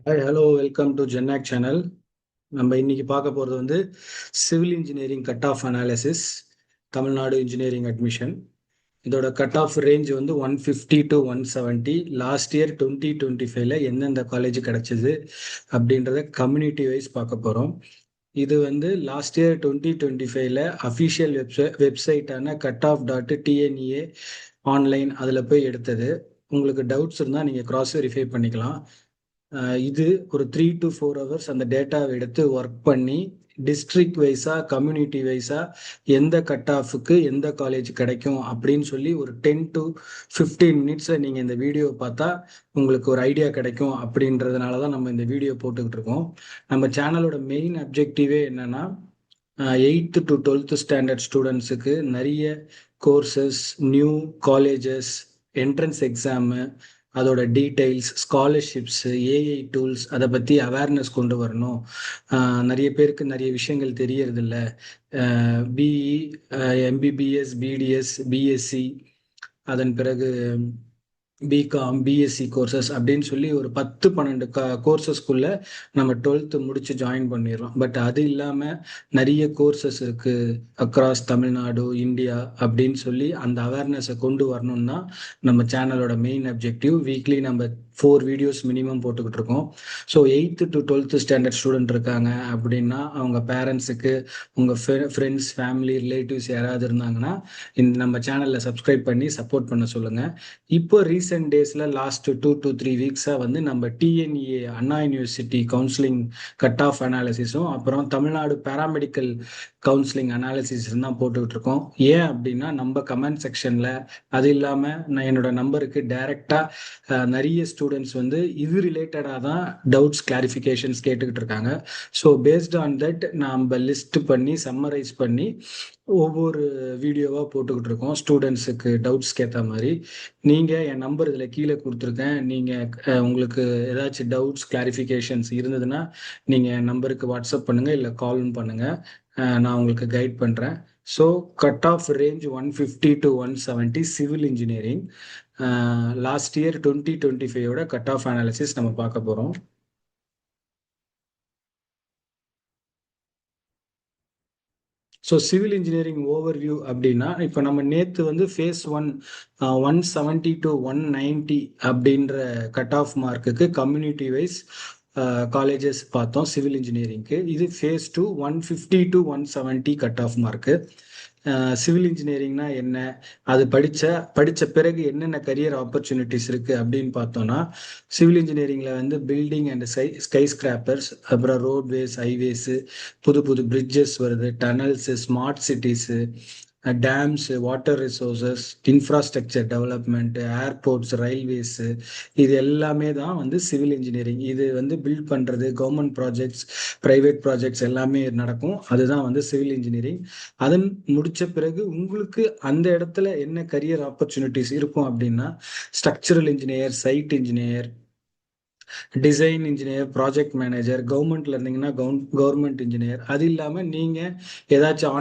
Hi hello welcome to ஜென்னாக் channel. நம்ம இன்னைக்கு பார்க்க போகிறது வந்து civil engineering cut off analysis, Tamil Nadu engineering admission. இதோட கட் ஆஃப் ரேஞ்ச் வந்து 150 டு 170. லாஸ்ட் இயர் 2025ல எந்தெந்த காலேஜ் கிடைச்சது அப்படின்றத கம்யூனிட்டி வைஸ் பார்க்க போகிறோம். இது வந்து லாஸ்ட் இயர் 2025ல அஃபிஷியல் வெப்சைட்டான cutoff.tnea ஆன்லைன் அதில் போய் எடுத்தது. உங்களுக்கு டவுட்ஸ் இருந்தால் நீங்கள் கிராஸ் வெரிஃபை பண்ணிக்கலாம். இது ஒரு 3 to 4 hours அந்த டேட்டாவை எடுத்து ஒர்க் பண்ணி டிஸ்ட்ரிக்ட் வைஸா கம்யூனிட்டி வைஸா எந்த கட் ஆஃபுக்கு எந்த காலேஜ் கிடைக்கும் அப்படின்னு சொல்லி ஒரு 10 to 15 minutes நீங்க இந்த வீடியோ பார்த்தா உங்களுக்கு ஒரு ஐடியா கிடைக்கும். அப்படின்றதுனால தான் நம்ம இந்த வீடியோ போட்டுக்கிட்டு இருக்கோம். நம்ம சேனலோட மெயின் அப்ஜெக்டிவே என்னன்னா 8th to 12th ஸ்டாண்டர்ட் ஸ்டூடெண்ட்ஸுக்கு நிறைய courses, new colleges, entrance exam, அதோட டீடைல்ஸ், ஸ்காலர்ஷிப்ஸ், ஏஐ டூல்ஸ் அதை பற்றி அவேர்னஸ் கொண்டு வரணும். நிறைய பேருக்கு நிறைய விஷயங்கள் தெரியறதில்ல. பிஇ, எம்பிபிஎஸ், பிடிஎஸ், பிஎஸ்சி, அதன் பிறகு பிகாம், பிஎஸ்சி கோர்சஸ் அப்படின்னு சொல்லி ஒரு 10-12 கோர்சஸ்க்குள்ள நம்ம 12th முடிச்சு ஜாயின் பண்ணிடுறோம். பட் அது இல்லாமல் நிறைய கோர்சஸ் இருக்கு அக்ராஸ் தமிழ்நாடு, இந்தியா அப்படின்னு சொல்லி அந்த அவேர்னஸை கொண்டு வரணும்னா நம்ம சேனலோட மெயின் அப்ஜெக்டிவ். வீக்லி நம்ம 4 வீடியோஸ் மினிமம் போட்டுக்கிட்டு இருக்கோம். So 8th to 12th standard student இருக்காங்க அப்படின்னா அவங்க பேரண்ட்ஸுக்கு, உங்கள் ஃப்ரெண்ட்ஸ், ஃபேமிலி, ரிலேட்டிவ்ஸ் யாராவது இருந்தாங்கன்னா இந்த நம்ம சேனலில் சப்ஸ்கிரைப் பண்ணி சப்போர்ட் பண்ண சொல்லுங்கள். இப்போ ரீசெண்ட் டேஸில் லாஸ்ட் 2 to 3 வீக்ஸாக வந்து நம்ம டிஎன்இஏ அண்ணா யூனிவர்சிட்டி கவுன்சிலிங் கட் ஆஃப் அனாலிசிஸும் அப்புறம் தமிழ்நாடு பேராமெடிக்கல் கவுன்சிலிங் அனாலிசிஸ் தான் போட்டுக்கிட்டு இருக்கோம். ஏன் அப்படின்னா நம்ம கமெண்ட் செக்ஷனில் அது இல்லாமல் நான் என்னோட நம்பருக்கு டைரெக்டாக நிறைய ஸ்டூடெண்ட்ஸ் வந்து இது ரிலேட்டடாக தான் டவுட்ஸ் கிளாரிஃபிகேஷன்ஸ் கேட்டுக்கிட்டு இருக்காங்க. ஸோ பேஸ்ட் ஆன் தட் நம்ம லிஸ்ட் பண்ணி சம்மரைஸ் பண்ணி ஒவ்வொரு வீடியோவாக போட்டுக்கிட்டு இருக்கோம் ஸ்டூடெண்ட்ஸுக்கு டவுட்ஸ்க்கு ஏற்ற மாதிரி. நீங்கள் என் நம்பர் இதில் கீழே கொடுத்துருக்கேன். நீங்கள் உங்களுக்கு ஏதாச்சும் டவுட்ஸ் கிளாரிஃபிகேஷன்ஸ் இருந்ததுன்னா நீங்கள் என் நம்பருக்கு வாட்ஸ்அப் பண்ணுங்கள், இல்லை காலும் பண்ணுங்கள். நான் உங்களுக்கு கைட் பண்ணுறேன். So cut off range 150 to 170 civil engineering. Last year 2025ஓட கட் ஆஃப் அனாலிசிஸ் நம்ம பார்க்க போகிறோம். ஸோ சிவில் இன்ஜினியரிங் ஓவர்வியூ அப்படின்னா இப்போ நம்ம நேற்று வந்து ஃபேஸ் 1 170 to 190 அப்படின்ற கட் ஆஃப் மார்க்குக்கு கம்யூனிட்டி வைஸ் காலேஜஸ் பார்த்தோம் சிவில் இன்ஜினியரிங்க்கு. இது phase 2 150 to 170 cut off mark. Civil இன்ஜினியரிங்னா என்ன, அது படித்த பிறகு என்னென்ன கரியர் ஆப்பர்ச்சுனிட்டிஸ் இருக்குது அப்படின்னு பார்த்தோன்னா, சிவில் இன்ஜினியரிங்கில் வந்து பில்டிங் அண்ட் ஸ்கை ஸ்கிராப்பர்ஸ், அப்புறம் ரோட்வேஸ், ஹைவேஸு, புது புது பிரிட்ஜஸ் வருது, tunnels, smart cities, dams, water resources, infrastructure development, airports, railways, இது எல்லாமே தான் வந்து சிவில் இன்ஜினியரிங். இது வந்து பில்ட் பண்ணுறது கவர்மெண்ட் ப்ராஜெக்ட்ஸ், ப்ரைவேட் ப்ராஜெக்ட்ஸ் எல்லாமே நடக்கும். அதுதான் வந்து சிவில் இன்ஜினியரிங். அதன் முடித்த பிறகு உங்களுக்கு அந்த இடத்துல என்ன கரியர் ஆப்பர்ச்சுனிட்டிஸ் இருக்கும் அப்படின்னா structural engineer, site engineer, design engineer, project manager, கவர்மெண்ட்ல இருந்தீங்கன்னா கவர்மெண்ட் இன்ஜினியர். அது இல்லாமல் நீங்கள் ஏதாச்சும்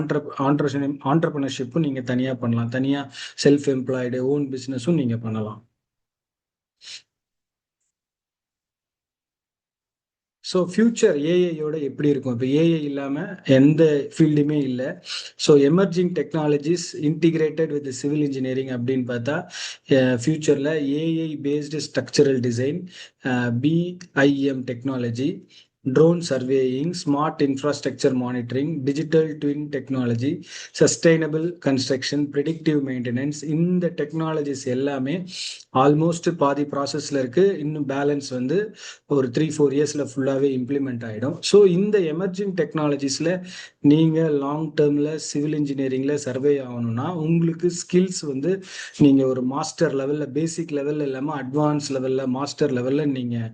ஆண்டர்பிரினர்ஷிப்பும் நீங்கள் தனியாக பண்ணலாம். தனியாக செல்ஃப் எம்ப்ளாய்டு ஓன் பிஸ்னஸும் நீங்கள் பண்ணலாம். ஸோ ஃபியூச்சர் ஏஐயோட எப்படி இருக்கும்? இப்போ ஏஐ இல்லாமல் எந்த ஃபீல்டுமே இல்லை. So emerging technologies integrated with civil engineering அப்படின்னு பார்த்தா ஃபியூச்சரில் AI based structural design, BIM technology, drone surveying, smart infrastructure monitoring, digital twin technology, sustainable construction, predictive maintenance, இந்த டெக்னாலஜிஸ் எல்லாமே ஆல்மோஸ்ட் பாதி ப்ராசஸில் இருக்குது. இன்னும் பேலன்ஸ் வந்து ஒரு 3-4 இயர்ஸில் ஃபுல்லாகவே இம்ப்ளிமெண்ட் ஆகிடும். ஸோ இந்த எமர்ஜிங் டெக்னாலஜிஸில் நீங்கள் லாங் டேர்மில் சிவில் இன்ஜினியரிங்கில் சர்வே ஆகணும்னா உங்களுக்கு ஸ்கில்ஸ் வந்து நீங்கள் ஒரு மாஸ்டர் லெவலில், பேசிக் லெவலில் இல்லாமல் அட்வான்ஸ் லெவலில், மாஸ்டர் லெவலில் நீங்கள்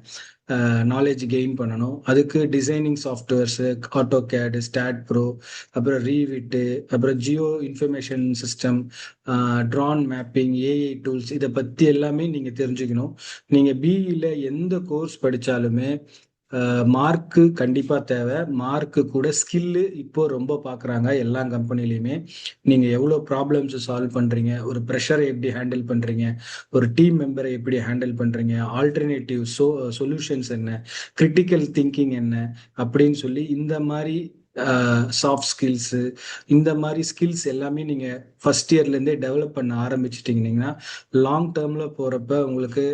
நாலேஜ் கெயின் பண்ணணும். அதுக்கு designing softwares, AutoCAD, STAAD Pro, அப்புறம் ரீவிட்டு, அப்புறம் geo information system, drone mapping, AI tools, இதை பற்றி எல்லாமே நீங்கள் தெரிஞ்சுக்கணும். நீங்கள் பிஇயில் எந்த கோர்ஸ் படித்தாலுமே மார்க்கு கண்டிப்பாக தேவை. மார்க்கு கூட ஸ்கில்லு இப்போ ரொம்ப பார்க்குறாங்க எல்லா கம்பெனிலையுமே. நீங்கள் எவ்வளோ ப்ராப்ளம்ஸ் சால்வ் பண்ணுறீங்க, ஒரு ப்ரெஷரை எப்படி ஹேண்டில் பண்ணுறீங்க, ஒரு டீம் மெம்பரை எப்படி ஹேண்டில் பண்ணுறீங்க, ஆல்டர்னேட்டிவ் சொல்யூஷன்ஸ் என்ன, கிரிட்டிக்கல் திங்கிங் என்ன அப்படின்னு சொல்லி இந்த மாதிரி சாஃப்ட் ஸ்கில்ஸு, இந்த மாதிரி ஸ்கில்ஸ் எல்லாமே நீங்கள் ஃபஸ்ட் இயர்லேருந்தே டெவலப் பண்ண ஆரம்பிச்சிட்டிங்கன்னா லாங் டேர்மில் போகிறப்ப உங்களுக்கு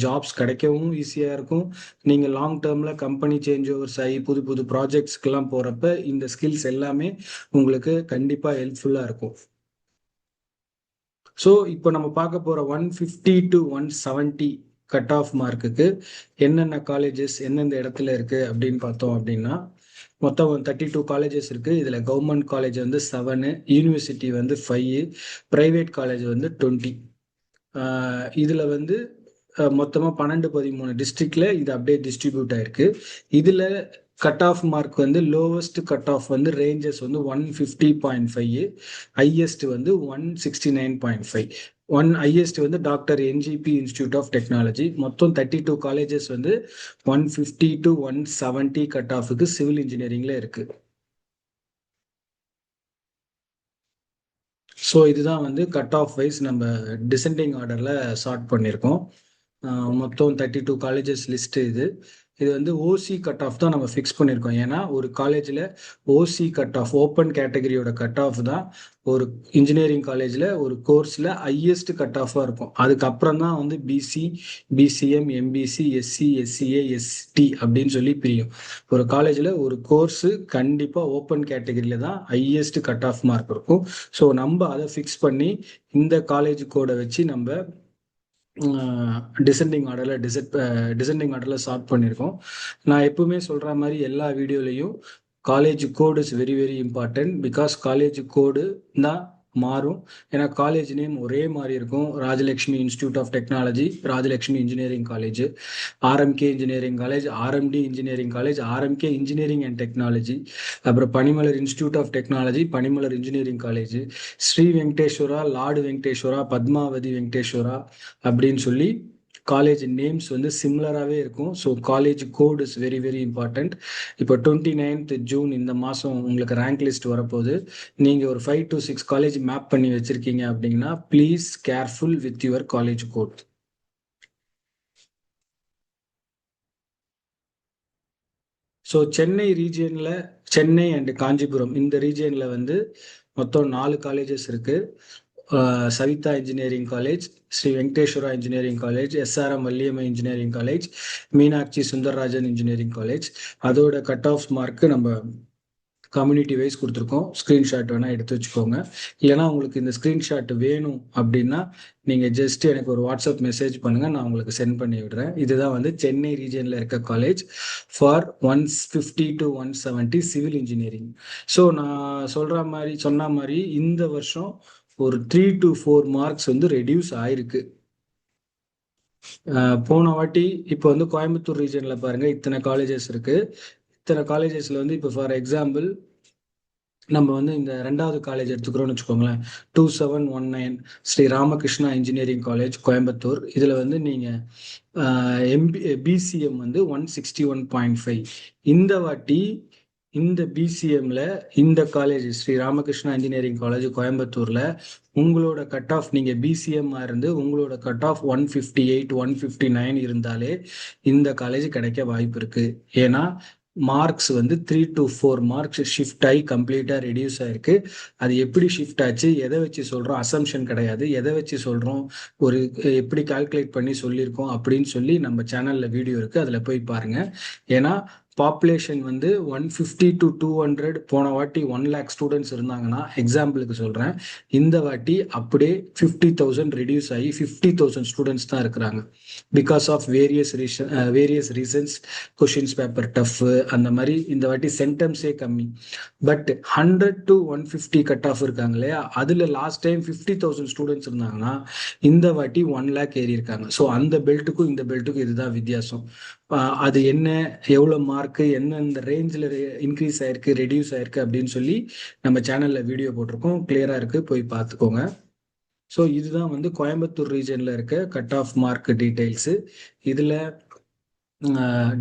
ஜாப்ஸ் கிடைக்கவும் ஈஸியாக இருக்கும். நீங்கள் லாங் டேர்மில் கம்பெனி சேஞ்ச் ஓவர்ஸ் ஆகி புது புது ப்ராஜெக்ட்ஸ்க்கெல்லாம் போகிறப்ப இந்த ஸ்கில்ஸ் எல்லாமே உங்களுக்கு கண்டிப்பாக ஹெல்ப்ஃபுல்லாக இருக்கும். ஸோ இப்போ நம்ம பார்க்க போகிற 150 to 170 கட் ஆஃப் மார்க்குக்கு என்னென்ன காலேஜஸ் எந்தெந்த இடத்துல இருக்குது அப்படின்னு பார்த்தோம் அப்படின்னா, மொத்தம் 32 காலேஜஸ் இருக்குது. இதில் கவர்மெண்ட் காலேஜ் வந்து 7, யூனிவர்சிட்டி வந்து 5, ப்ரைவேட் காலேஜ் வந்து 20. இதில் வந்து மொத்தமாக 12-13 டிஸ்ட்ரிக்ட்ல இது அப்படியே டிஸ்ட்ரிபியூட் ஆயிருக்கு. இதில் கட் ஆஃப் மார்க் வந்து லோவஸ்ட் கட் ஆஃப் வந்து ரேஞ்சஸ் வந்து 150.5, ஹையஸ்ட் வந்து 169.5. ஹையஸ்ட் வந்து doctor NGP institute of technology. மொத்தம் 32 காலேஜஸ் வந்து 150 to 170 கட் ஆஃபுக்கு சிவில் இன்ஜினியரிங்ல இருக்கு. ஸோ இதுதான் வந்து கட் ஆஃப் வைஸ் நம்ம டிசெண்டிங் ஆர்டரில் ஷார்ட் பண்ணியிருக்கோம். மொத்தம் 32 காலேஜஸ் லிஸ்ட்டு இது. இது வந்து ஓசி கட் ஆஃப் தான் நம்ம ஃபிக்ஸ் பண்ணியிருக்கோம். ஏன்னா ஒரு காலேஜில் ஓசி கட் ஆஃப், ஓப்பன் கேட்டகரியோட கட் ஆஃப் தான் ஒரு இன்ஜினியரிங் காலேஜில் ஒரு கோர்ஸில் ஹையஸ்ட் கட் ஆஃபாக இருக்கும். அதுக்கப்புறம் தான் வந்து BC, BCM, MBC, SC, SCA, ST அப்படின்னு சொல்லி பிரியும். ஒரு காலேஜில் ஒரு கோர்ஸு கண்டிப்பாக ஓப்பன் கேட்டகரியில் தான் ஹையஸ்ட் கட் ஆஃப் மார்க் இருக்கும். ஸோ நம்ம அதை ஃபிக்ஸ் பண்ணி இந்த காலேஜ் கோடை வச்சு நம்ம டிசெண்டிங் ஆர்டரில் ஸ்டார்ட் பண்ணியிருக்கோம். நான் எப்பவுமே சொல்கிற மாதிரி எல்லா வீடியோலையும் college code is very very important. Because college code தான் மாறும். ஏன்னா காலேஜ் நேம் ஒரே மாதிரி இருக்கும். Rajalakshmi institute of technology, Rajalakshmi engineering college, RMK engineering college, RMD engineering college, RMK engineering and technology, அப்புறம் Panimalar institute of technology, Panimalar engineering college, Sri Venkateswara, lord Venkateswara, Padmavathi Venkateswara அப்படின்னு சொல்லி college names வந்து சிமிலராகவே இருக்கும். So college code is very very important. இப்போ 29th ஜூன் இந்த மாதம் உங்களுக்கு ரேங்க் லிஸ்ட் வரப்போகுது. நீங்கள் ஒரு 5 to 6 காலேஜ் மேப் பண்ணி வச்சுருக்கீங்க அப்படின்னா please careful with your college code. So Chennai ரீஜியனில், சென்னை அண்ட் காஞ்சிபுரம் இந்த ரீஜியனில் வந்து மொத்தம் 4 காலேஜஸ் இருக்குது. Savitha engineering college, Sri Venkateswara engineering college, SRM Valliammai engineering college, Meenakshi Sundararajan engineering college. அதோட கட் ஆஃப் மார்க்கு நம்ம கம்யூனிட்டி வைஸ் கொடுத்துருக்கோம். ஸ்க்ரீன்ஷாட் வேணால் எடுத்து வச்சுக்கோங்க. இல்லைனா உங்களுக்கு இந்த ஸ்க்ரீன்ஷாட் வேணும் அப்படின்னா நீங்கள் ஜஸ்ட் எனக்கு ஒரு வாட்ஸ்அப் மெசேஜ் பண்ணுங்கள், நான் உங்களுக்கு சென்ட் பண்ணி விடுறேன். இதுதான் வந்து சென்னை ரீஜனில் இருக்க college for 150 to 170 civil engineering. So நான் சொன்ன மாதிரி இந்த வருஷம் ஒரு 3 to 4 மார்க்ஸ் வந்து ரெடியூஸ் ஆயிருக்கு. போன வாட்டி இப்போ வந்து கோயம்புத்தூர் ரீஜனில் பாருங்கள் இத்தனை காலேஜஸ் இருக்குது. இத்தனை காலேஜஸில் வந்து இப்போ ஃபார் எக்ஸாம்பிள் நம்ம வந்து இந்த 2வது காலேஜ் எடுத்துக்கிறோம்னு வச்சுக்கோங்களேன், 2719 ஸ்ரீ ராமகிருஷ்ணா இன்ஜினியரிங் காலேஜ் கோயம்புத்தூர். இதில் வந்து நீங்கள் பிசிஎம் வந்து 161.5. இந்த வாட்டி இந்த பிசிஎம்ல இந்த college Sri Ramakrishna engineering college கோயம்புத்தூர்ல உங்களோட கட் ஆஃப், நீங்கள் பிசிஎம்மா இருந்து உங்களோட கட் ஆஃப் 158, 159 இருந்தாலே இந்த காலேஜ் கிடைக்க வாய்ப்பு இருக்கு. ஏன்னா மார்க்ஸ் வந்து 3 to 4 மார்க்ஸ் ஷிஃப்ட் ஆகி கம்ப்ளீட்டாக ரெடியூஸ் ஆயிருக்கு. அது எப்படி ஷிஃப்ட் ஆச்சு, எதை வச்சு சொல்கிறோம், அசம்ஷன் கிடையாது, எதை வச்சு சொல்கிறோம், ஒரு எப்படி கால்குலேட் பண்ணி சொல்லியிருக்கோம் அப்படின்னு சொல்லி நம்ம சேனலில் வீடியோ இருக்குது, அதில் போய் பாருங்கள். ஏன்னா பாப்புலேஷன் வந்து 150 to 200 போன வாட்டி 1 lakh ஸ்டூடெண்ட்ஸ் இருந்தாங்கன்னா எக்ஸாம்பிளுக்கு சொல்கிறேன், இந்த வாட்டி அப்படியே 50,000 ரெடியூஸ் ஆகி 50,000 ஸ்டூடெண்ட்ஸ் தான் இருக்கிறாங்க. Because of various reasons, questions paper tough, அந்த மாதிரி இந்த வாட்டி சென்டம்ஸே கம்மி. பட் 100 to 150 கட் ஆஃப் இருக்காங்க இல்லையா, அதில் லாஸ்ட் டைம் 50,000 ஸ்டூடெண்ட்ஸ் இருந்தாங்கன்னா இந்த வாட்டி 1 lakh ஏறி இருக்காங்க. ஸோ அந்த பெல்ட்டுக்கும் இந்த பெல்ட்டுக்கும் இதுதான் வித்தியாசம். அது என்ன, எவ்வளோ மார்க்கு, என்ன இந்த ரேஞ்சில் இன்க்ரீஸ் ஆயிருக்கு, ரெடியூஸ் ஆயிருக்கு அப்படின்னு சொல்லி நம்ம சேனலில் வீடியோ போட்டிருக்கோம், கிளியராக இருக்குது, போய் பார்த்துக்கோங்க. ஸோ இதுதான் வந்து கோயம்புத்தூர் ரீஜனில் இருக்க கட் ஆஃப் மார்க் டீட்டெயில்ஸு. இதில்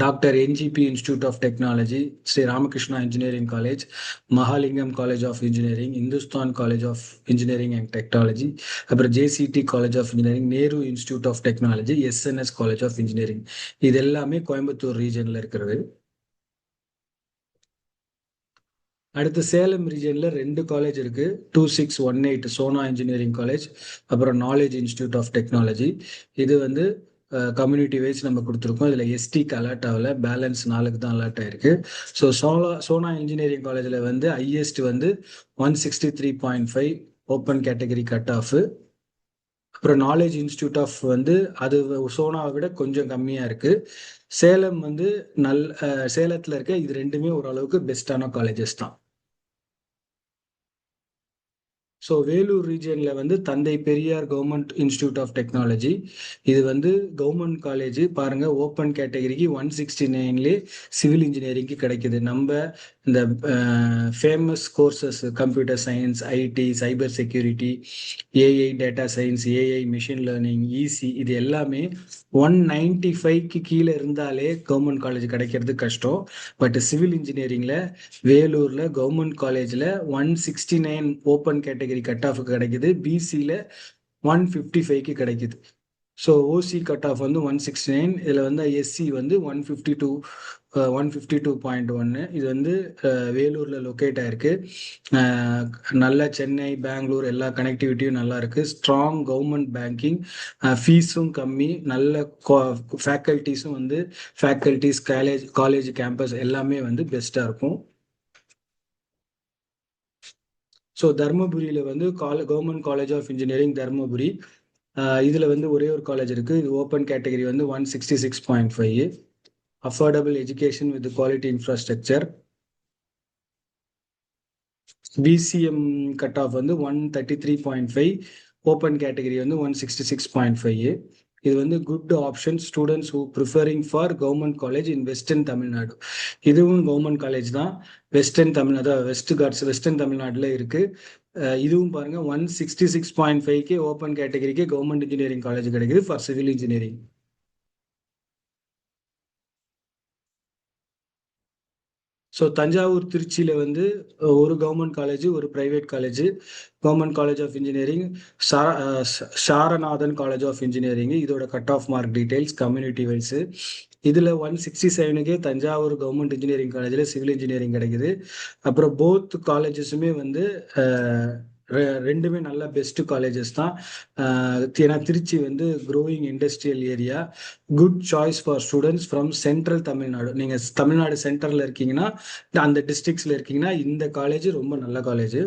doctor NGP institute of technology, Sri Ramakrishna engineering college, Mahalingam college of engineering, Hindustan college of engineering and technology, அப்புறம் JCT college of engineering, Nehru institute of technology, SNS college of engineering. இது எல்லாமே கோயம்புத்தூர் ரீஜன்ல இருக்கிறது. அடுத்து சேலம் ரீஜன்ல 2 காலேஜ் இருக்கு. 2618 Sona engineering college, அப்புறம் knowledge institute of technology. இது வந்து community wise நம்ம கொடுத்துருக்கோம். இதில் எஸ்டிக்கு அலர்ட் ஆகல, பேலன்ஸ் 4க்கு தான் அலர்ட் ஆயிருக்கு. ஸோ சோனா இன்ஜினியரிங் காலேஜில் வந்து ஹையஸ்ட் வந்து 163.5 ஓப்பன் கேட்டகரி கட் ஆஃப். அப்புறம் நாலேஜ் இன்ஸ்டியூட் ஆஃப் வந்து அது சோனாவை விட கொஞ்சம் கம்மியாக இருக்கு. சேலம் வந்து சேலத்தில் இருக்க இது ரெண்டுமே ஓரளவுக்கு பெஸ்டான காலேஜஸ் தான். ஸோ வேலூர் ரீஜியனில் வந்து Thanthai Periyar government institute of technology. இது வந்து கவர்மெண்ட் காலேஜ் பாருங்க, ஓப்பன் கேட்டகரிக்கு 169லே சிவில் இன்ஜினியரிங்க்கு கிடைக்குது. நம்ம இந்த famous courses computer science, IT, cyber security, AI data science, AI machine learning, EC, இது எல்லாமே 195க்கு கீழே இருந்தாலே கவர்மெண்ட் காலேஜ் கிடைக்கிறது கஷ்டம். பட் சிவில் இன்ஜினியரிங்ல வேலூர்ல கவர்மெண்ட் காலேஜ்ல 169 ஓப்பன் கேட்டகரி கட் ஆஃப் கிடைக்குது, பிசியில் 155க்கு கிடைக்குது. ஸோ ஓசி கட் ஆஃப் வந்து 169, இதில் வந்து எஸ்சி வந்து 152.1. இது வந்து வேலூரில் லொக்கேட் ஆயிருக்கு. நல்ல சென்னை, பெங்களூர் எல்லா கனெக்டிவிட்டியும் நல்லா இருக்கு. ஸ்ட்ராங் கவர்மெண்ட் பேங்கிங், ஃபீஸும் கம்மி, நல்ல ஃபேக்கல்ட்டிஸும் வந்து ஃபேக்கல்ட்டிஸ், காலேஜ் கேம்பஸ் எல்லாமே வந்து பெஸ்ட்டாக இருக்கும். ஸோ தர்மபுரியில் வந்து government college of engineering Dharmapuri, இதில் வந்து ஒரே ஒரு காலேஜ் இருக்குது. இது ஓப்பன் கேட்டகரி வந்து 166.5. Affordable education with quality infrastructure. BCM cut off வந்து 133.5, ஓப்பன் கேட்டகரி வந்து 166.5. இது வந்து good option students who preferring for government college in western Tamil Nadu. இதுவும் கவர்மெண்ட் காலேஜ் தான், வெஸ்டர்ன் தமிழ்நாடு, வெஸ்டர்ன் தமிழ்நாட்டில் இருக்கு. இதுவும் பாருங்க 166.5க்கு ஓப்பன் கேட்டகரிக்கு கவர்மெண்ட் இன்ஜினியரிங் காலேஜ் கிடைக்குது for civil engineering. So Thanjavur திருச்சியில் வந்து ஒரு கவர்மெண்ட் காலேஜ், ஒரு private college. Government college of engineering Saranathan college of engineering. இதோட cut off mark details community wise. இதில் 167க்கே தஞ்சாவூர் கவர்மெண்ட் இன்ஜினியரிங் காலேஜில் சிவில் இன்ஜினியரிங் கிடைக்குது. அப்புறம் போத் காலேஜஸுமே வந்து ரெண்டுமே நல்ல பெஸ்ட் காலேஜஸ் தான். ஏன்னா திருச்சி வந்து growing industrial area, good choice for students from central Tamil Nadu. நீங்கள் தமிழ்நாடு சென்டரில் இருக்கீங்கன்னா, அந்த டிஸ்ட்ரிக்ட்ஸில் இருக்கீங்கன்னா இந்த காலேஜ் ரொம்ப நல்ல காலேஜ்.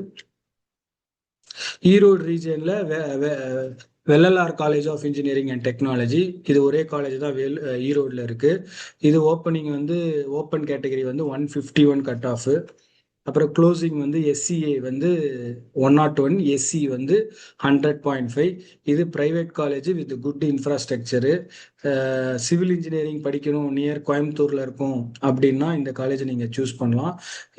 ஈரோடு ரீஜியனில் Vellalar college of engineering and technology, இது ஒரே காலேஜ் தான் ஈரோடில் இருக்கு. இது ஓப்பனிங் வந்து ஓப்பன் கேட்டகரி வந்து 151 கட் ஆஃப். அப்புறம் க்ளோசிங் வந்து எஸ்சிஏ வந்து 101, எஸ்சி வந்து 100.5. இது private college with good infrastructure. Civil engineering படிக்கணும், நியர் கோயம்புத்தூர்ல இருக்கும் அப்படின்னா இந்த காலேஜ் நீங்கள் சூஸ் பண்ணலாம்.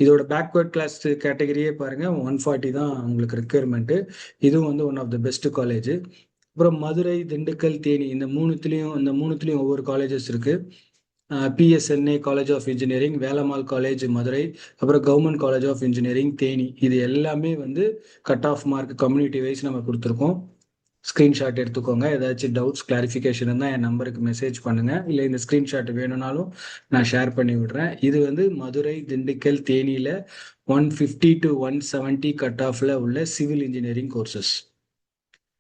இதோட பேக்வர்ட் கிளாஸ் கேட்டகரியே பாருங்க 140 தான் உங்களுக்கு ரெக்யர்மெண்ட்டு. இதுவும் வந்து one of the best college. அப்புறம் மதுரை, திண்டுக்கல், தேனி, இந்த மூணுத்துலேயும் ஒவ்வொரு காலேஜஸ் இருக்கு. PSNA college of engineering, Velammal college Madurai, அப்புறம் government college of engineering Theni. இது எல்லாமே வந்து cut off mark community wise நம்ம கொடுத்துருக்கோம். ஸ்க்ரீன்ஷாட் எடுத்துக்கோங்க. ஏதாச்சும் டவுட்ஸ், கிளாரிஃபிகேஷன் இருந்தால் என் நம்பருக்கு மெசேஜ் பண்ணுங்க, இல்லை இந்த ஸ்க்ரீன்ஷாட் வேணும்னாலும் நான் ஷேர் பண்ணி விடுறேன். இது வந்து மதுரை, திண்டுக்கல், தேனியில் 150 to 170 கட் ஆஃப்ல உள்ள சிவில் இன்ஜினியரிங் கோர்சஸ்.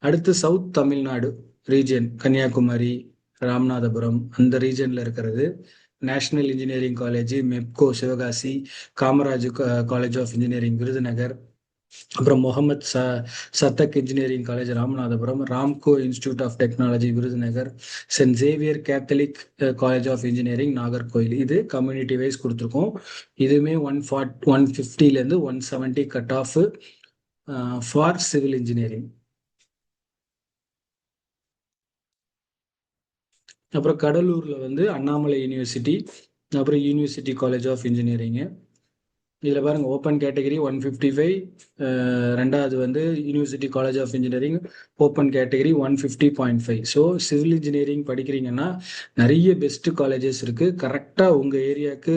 அடுத்து சவுத் தமிழ்நாடு ரீஜன், கன்னியாகுமரி, ராமநாதபுரம், அந்த ரீஜன்ல இருக்கிறது national engineering college, Mepco Sivakasi, Kamaraj college of engineering Virudhunagar, அப்புறம் Mohamed Sathak engineering college Ramanathapuram, Ramco institute of technology Virudhunagar, Saint Xavier Catholic college of engineering Nagercoil. இது கம்யூனிட்டி வைஸ் கொடுத்துருக்கோம். இதுவுமே 150லேருந்து 170 cut off for civil engineering. அப்புறம் கடலூர்ல வந்து அண்ணாமலை யூனிவர்சிட்டி, அப்புறம் யூனிவர்சிட்டி காலேஜ் ஆஃப் இன்ஜினியரிங்கு, இதில் பாருங்கள், ஓப்பன் கேட்டகரி 155, ரெண்டாவது வந்து university college of engineering open category 150.5. So civil engineering படிக்கிறீங்கன்னா நிறைய பெஸ்ட்டு காலேஜஸ் இருக்குது. கரெக்டாக உங்கள் ஏரியாவுக்கு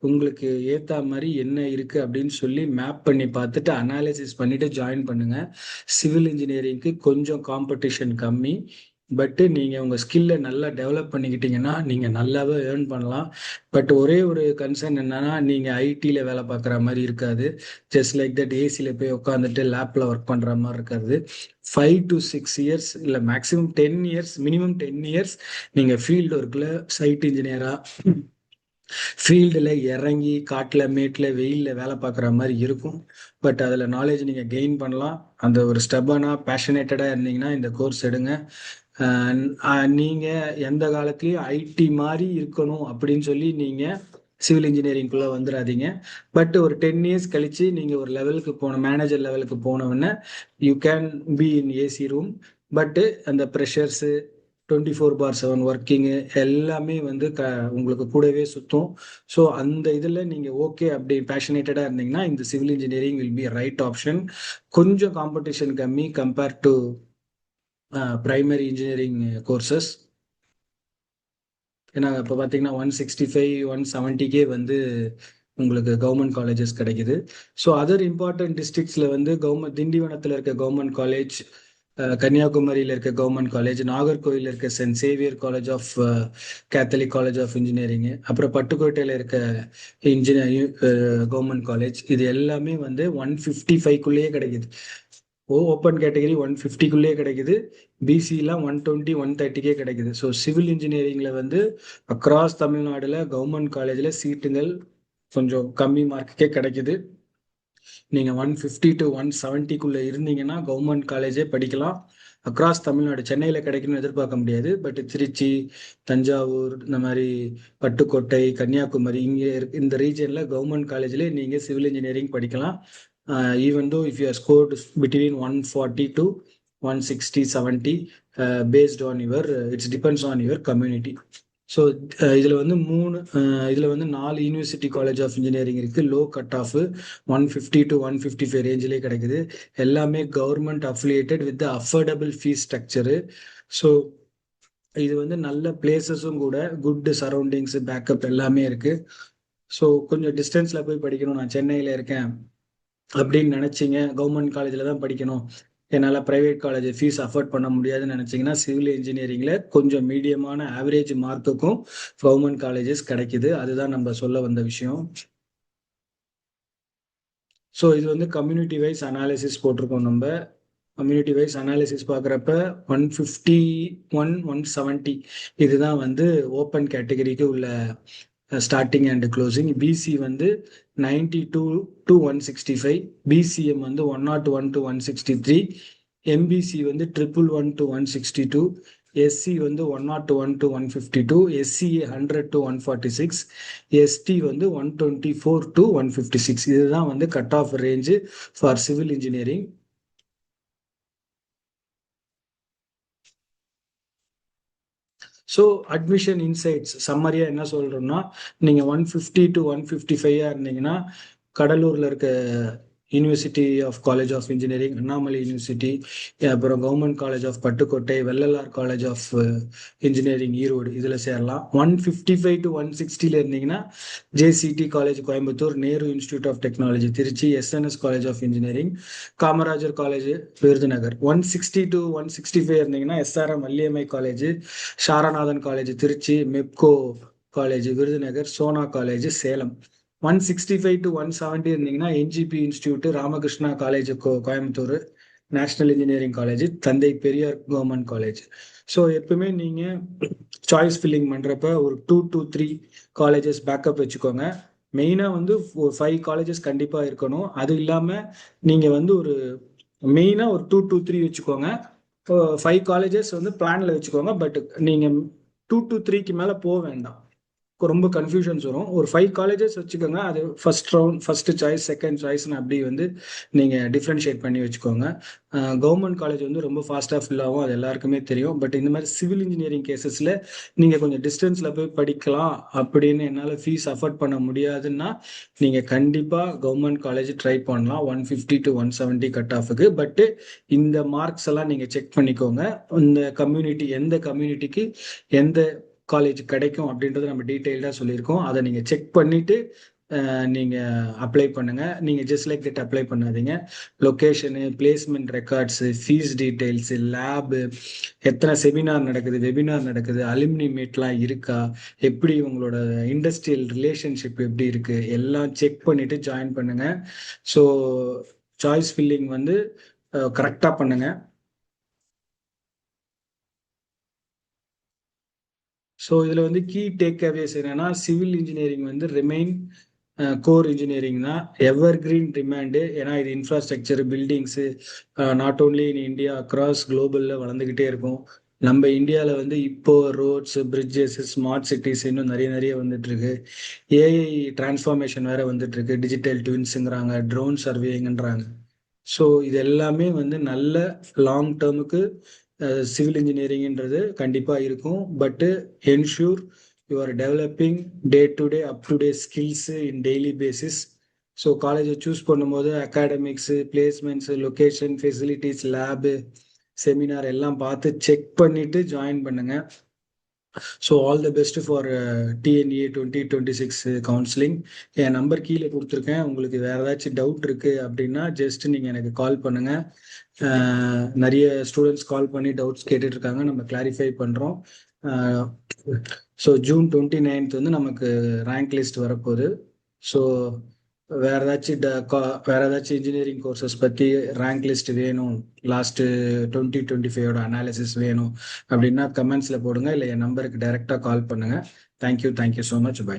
உங்களுக்கு ஏற்ற மாதிரி என்ன இருக்குது அப்படின்னு சொல்லி மேப் பண்ணி பார்த்துட்டு அனாலிசிஸ் பண்ணிவிட்டு ஜாயின் பண்ணுங்கள். சிவில் இன்ஜினியரிங்க்கு கொஞ்சம் காம்படிஷன் கம்மி. பட்டு நீங்கள் உங்கள் ஸ்கில்லை நல்லா டெவலப் பண்ணிக்கிட்டீங்கன்னா நீங்கள் நல்லாவே ஏர்ன் பண்ணலாம். பட் ஒரே ஒரு கன்சர்ன் என்னன்னா, நீங்கள் ஐடியில் வேலை பார்க்குற மாதிரி இருக்காது. ஜஸ்ட் லைக் தட் ஏசியில் போய் உட்காந்துட்டு லேப்பில் ஒர்க் பண்ணுற மாதிரி இருக்காது. 5 to 6 இயர்ஸ் இல்லை மேக்ஸிமம் 10 இயர்ஸ், மினிமம் 10 இயர்ஸ் நீங்கள் ஃபீல்டு ஒர்க்கில் சைட் இன்ஜினியராக ஃபீல்டில் இறங்கி காட்டில் மேட்டில் வெயிலில் வேலை பார்க்குற மாதிரி இருக்கும். பட் அதில் நாலேஜ் நீங்கள் கெயின் பண்ணலாம். அந்த ஒரு ஸ்டெப்பானாக பேஷனேட்டடாக இருந்தீங்கன்னா இந்த கோர்ஸ் எடுங்க. நீங்கள் எந்த காலத்துலேயும் ஐடி மாதிரி இருக்கணும் அப்படின்னு சொல்லி நீங்கள் சிவில் இன்ஜினியரிங்குள்ளே வந்துடாதீங்க. பட் ஒரு 10 இயர்ஸ் கழித்து நீங்கள் ஒரு லெவலுக்கு மேனேஜர் லெவலுக்கு போனவுடனே you can be in AC room. பட்டு அந்த ப்ரெஷர்ஸு 24/7 ஒர்க்கிங்கு எல்லாமே வந்து உங்களுக்கு கூடவே சுற்றும். ஸோ அந்த இதில் நீங்கள் ஓகே அப்படி பேஷனேட்டடாக இருந்தீங்கன்னா இந்த civil engineering will be right option. கொஞ்சம் காம்படிஷன் கம்மி compared to primary engineering courses. ஏன்னா இப்போ பார்த்தீங்கன்னா 165, 170K வந்து உங்களுக்கு கவர்மெண்ட் காலேஜஸ் கிடைக்குது. ஸோ அதர் இம்பார்ட்டன்ட் டிஸ்ட்ரிக்ட்ஸில் வந்து திண்டிவனத்தில் இருக்க கவர்மெண்ட் காலேஜ், கன்னியாகுமரியில் இருக்க கவர்மெண்ட் காலேஜ், நாகர்கோவிலில் இருக்க saint Xavier college of catholic college of engineering, அப்புறம் பட்டுக்கோட்டையில் இருக்க இன்ஜினியரிங் கவர்மெண்ட் காலேஜ், இது எல்லாமே வந்து 155க்குள்ளேயே கிடைக்குது. ஓப்பன் கேட்டகரி 150க்குள்ளேயே கிடைக்குது. பிசிலாம் 120, 130K கிடைக்குது. ஸோ சிவில் இன்ஜினியரிங்கில் வந்து அக்ராஸ் தமிழ்நாடுல கவர்மெண்ட் காலேஜில் சீட்டுகள் கொஞ்சம் கம்மி மார்க்குக்கே கிடைக்குது. நீங்கள் 150 to 170க்குள்ளே இருந்தீங்கன்னா கவர்மெண்ட் காலேஜே படிக்கலாம். அக்ராஸ் தமிழ்நாடு, சென்னையில் கிடைக்கணும்னு எதிர்பார்க்க முடியாது. பட் திருச்சி, தஞ்சாவூர், இந்த மாதிரி பட்டுக்கோட்டை, கன்னியாகுமரி, இங்கே இந்த ரீஜனில் கவர்மெண்ட் காலேஜ்லேயே நீங்கள் சிவில் இன்ஜினியரிங் படிக்கலாம். Even though if you are scored between 140 to 160, 70, based on your, it depends on your community. So இதில் வந்து இதில் வந்து 4 யூனிவர்சிட்டி காலேஜ் ஆஃப் இன்ஜினியரிங் இருக்குது. லோ கட் ஆஃப் 150 to 155 ரேஞ்சிலே கிடைக்குது. எல்லாமே government affiliated with affordable fees structure. So இது வந்து நல்ல பிளேசஸும் கூட, குட் சரௌண்டிங்ஸு, பேக்கப் எல்லாமே இருக்குது. ஸோ கொஞ்சம் டிஸ்டன்ஸில் போய் படிக்கணும், நான் சென்னையில் இருக்கேன் அப்படின்னு நினச்சிங்க, கவர்மெண்ட் காலேஜில் தான் படிக்கணும், என்னால் ப்ரைவேட் காலேஜ் ஃபீஸ் அஃபோர்ட் பண்ண முடியாதுன்னு நினச்சிங்கன்னா சிவில் இன்ஜினியரிங்கில் கொஞ்சம் மீடியமான ஆவரேஜ் மார்க்குக்கும் கவர்மெண்ட் காலேஜஸ் கிடைக்குது. அதுதான் நம்ம சொல்ல வந்த விஷயம். ஸோ இது வந்து கம்யூனிட்டி வைஸ் அனாலிசிஸ் போட்டிருக்கோம். நம்ம கம்யூனிட்டி வைஸ் அனாலிசிஸ் பார்க்குறப்ப 151, 170 இதுதான் வந்து ஓப்பன் கேட்டகரிக்கு உள்ள ஸ்டார்டிங் அண்ட் க்ளோசிங். பிசி வந்து 92 to 165, பிசிஎம் வந்து 101 to 163, எம்பிசி வந்து 111 to 162, எஸ்சி வந்து 101 to 152, எஸ்சிஏ 100 to 146, எஸ்டி வந்து 124 to 156. இதுதான் வந்து cut off range for civil engineering. So admission insights சம்மரியாக என்ன சொல்கிறோம்னா, நீங்கள் 150 to 155 இருந்தீங்கன்னா கடலூரில் இருக்க university of college of engineering, Annamalai university, அப்புறம் government college of Pattukkottai, Vellalar college of engineering Erode, இதில் சேரலாம். 155 to 160 இருந்தீங்கன்னா JCT college Coimbatore, Nehru institute of technology Tiruchi, SNS college of engineering, Kamarajar college Virudhunagar. 160 to 165 இருந்தீங்கன்னா SRM Valliammai college, Saranathan college Trichy, Mepco college Virudhunagar, Sona college Salem. 165 to 170 இருந்தீங்கன்னா NGP institute, Ramakrishna college Coimbatore, national engineering college, Thanthai Periyar government college. So எப்பவுமே நீங்கள் choice filling பண்ணுறப்ப ஒரு 2 to 3 colleges backup வச்சுக்கோங்க. மெயினாக வந்து 5 colleges கண்டிப்பாக இருக்கணும். அது இல்லாமல் நீங்கள் வந்து ஒரு மெயினாக ஒரு 2 to 3 வச்சுக்கோங்க. 5 காலேஜஸ் வந்து பிளானில் வச்சுக்கோங்க. பட் நீங்கள் 2 to 3க்கு மேலே போக வேண்டாம். ரொம்ப கன்ஃபியூஷன்ஸ் வரும். ஒரு 5 காலேஜஸ் வச்சுக்கோங்க. அது first round, first choice, second சாய்ஸ்னு அப்படி வந்து நீங்கள் டிஃப்ரென்ஷியேட் பண்ணி வச்சுக்கோங்க. கவர்மெண்ட் காலேஜ் வந்து ரொம்ப ஃபாஸ்ட்டாக ஃபில் ஆகும், அது எல்லாருக்குமே தெரியும். பட் இந்த மாதிரி சிவில் இன்ஜினியரிங் கேசஸில் நீங்கள் கொஞ்சம் டிஸ்டன்ஸில் போய் படிக்கலாம் அப்படின்னு என்னால் ஃபீஸ் அஃபோர்ட் பண்ண முடியாதுன்னா நீங்கள் கண்டிப்பாக கவர்மெண்ட் காலேஜ் ட்ரை பண்ணலாம். 150 to 170 கட் ஆஃபுக்கு. பட்டு இந்த மார்க்ஸ் எல்லாம் நீங்கள் செக் பண்ணிக்கோங்க. இந்த கம்யூனிட்டி, எந்த கம்யூனிட்டிக்கு எந்த காலேஜ் கிடைக்கும் அப்படின்றத நம்ம டீட்டெயில்டாக சொல்லியிருக்கோம். அதை நீங்கள் செக் பண்ணிவிட்டு நீங்கள் அப்ளை பண்ணுங்கள். நீங்கள் ஜஸ்ட் லைக் தட் அப்ளை பண்ணாதீங்க. Location, placement records, fees details, lab, எத்தனை செமினார் நடக்குது, வெபினார் நடக்குது, அலுமினி மீட்லாம் இருக்கா, எப்படி உங்களோட இண்டஸ்ட்ரியல் ரிலேஷன்ஷிப் எப்படி இருக்குது, எல்லாம் செக் பண்ணிவிட்டு ஜாயின் பண்ணுங்கள். ஸோ சாய்ஸ் ஃபில்லிங் வந்து கரெக்டாக பண்ணுங்கள். ஸோ இதில் வந்து கீ டேக் அவேஸ் என்னன்னா, சிவில் இன்ஜினியரிங் வந்து ரிமைன் கோர் இன்ஜினியரிங் தான், எவர் கிரீன் டிமாண்டு. ஏன்னா இது infrastructure, buildings not only in India, across குளோபலில் வளர்ந்துக்கிட்டே இருக்கும். நம்ம இந்தியாவில் வந்து இப்போ ரோட்ஸ், பிரிட்ஜஸ், ஸ்மார்ட் சிட்டிஸ் இன்னும் நிறைய நிறைய வந்துட்டு இருக்கு. ஏஐ டிரான்ஸ்ஃபார்மேஷன் வேற வந்துட்டு இருக்கு, டிஜிட்டல் ட்வின்ஸுங்கிறாங்க, ட்ரோன் சர்வேங்கிறாங்க. ஸோ இது எல்லாமே வந்து நல்ல லாங் டேர்முக்கு சிவில் இன்ஜினியரிங்ன்றது கண்டிப்பாக இருக்கும். But ensure you are developing day to day, up to date skills in daily basis. So காலேஜை சூஸ் பண்ணும்போது academics, placements, location, facilities, lab, seminar எல்லாம் பார்த்து செக் பண்ணிட்டு ஜாயின் பண்ணுங்க. So all the best for TNEA 2026 counselling. என் number கீழே கொடுத்துருக்கேன். உங்களுக்கு வேறு ஏதாச்சும் டவுட் இருக்குது அப்படின்னா ஜஸ்ட் நீங்கள் எனக்கு கால் பண்ணுங்கள். நிறைய ஸ்டூடெண்ட்ஸ் கால் பண்ணி டவுட்ஸ் கேட்டுட்டு இருக்காங்க, நம்ம கிளாரிஃபை பண்ணுறோம். ஸோ ஜூன் 29th வந்து நமக்கு ரேங்க் லிஸ்ட் வரப்போகுது. ஸோ வேறு ஏதாச்சும் இன்ஜினியரிங் கோர்சஸ் பற்றி ரேங்க் லிஸ்ட் வேணும், லாஸ்ட்டு 2025 அனாலிசிஸ் வேணும் அப்படின்னா கமெண்ட்ஸில் போடுங்க, இல்லை என் நம்பருக்கு டைரெக்டாக கால் பண்ணுங்கள். Thank you so much. பை.